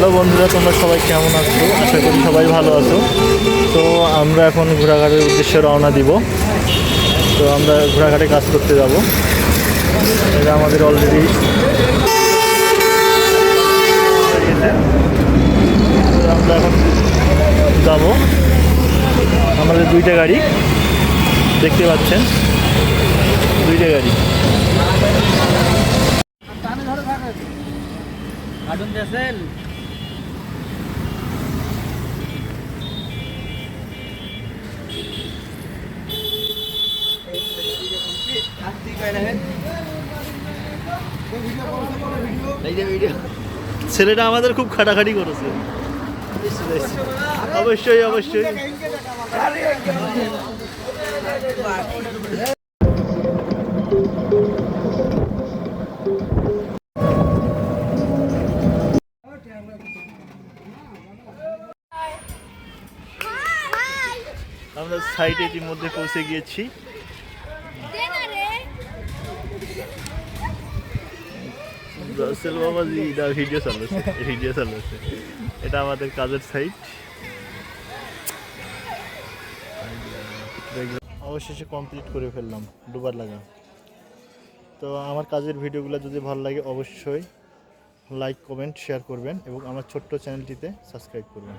Hello বন্ধুরা, তোমরা সবাই কেমন আছো? আশা করি সবাই ভালো আছো। তো আমরা এখন ঘোড়াঘাটের উদ্দেশ্যে রওনা দিব। তো আমরা ঘোড়াঘাটে কাজ করতে যাব। এটা আমাদের অলরেডি আমরা এখন যাব। আমাদের দুইটা গাড়ি দেখতে পাচ্ছেন, দুইটা গাড়ি। ছেলেটা আমাদের খুব খাটাখাটি করেছে। অবশ্যই অবশ্যই। আমরা সাইটে ইতিমধ্যে পৌঁছে গিয়েছি। রাসেল বাবাজি ভিডিও চালাচ্ছে। এটা আমাদের কাজের সাইট। অবশেষে কমপ্লিট করে ফেললাম ডুবার লাগা। তো আমার কাজের ভিডিওগুলো যদি ভালো লাগে অবশ্যই লাইক, কমেন্ট, শেয়ার করবেন এবং আমার ছোট্ট চ্যানেলটিতে সাবস্ক্রাইব করবেন।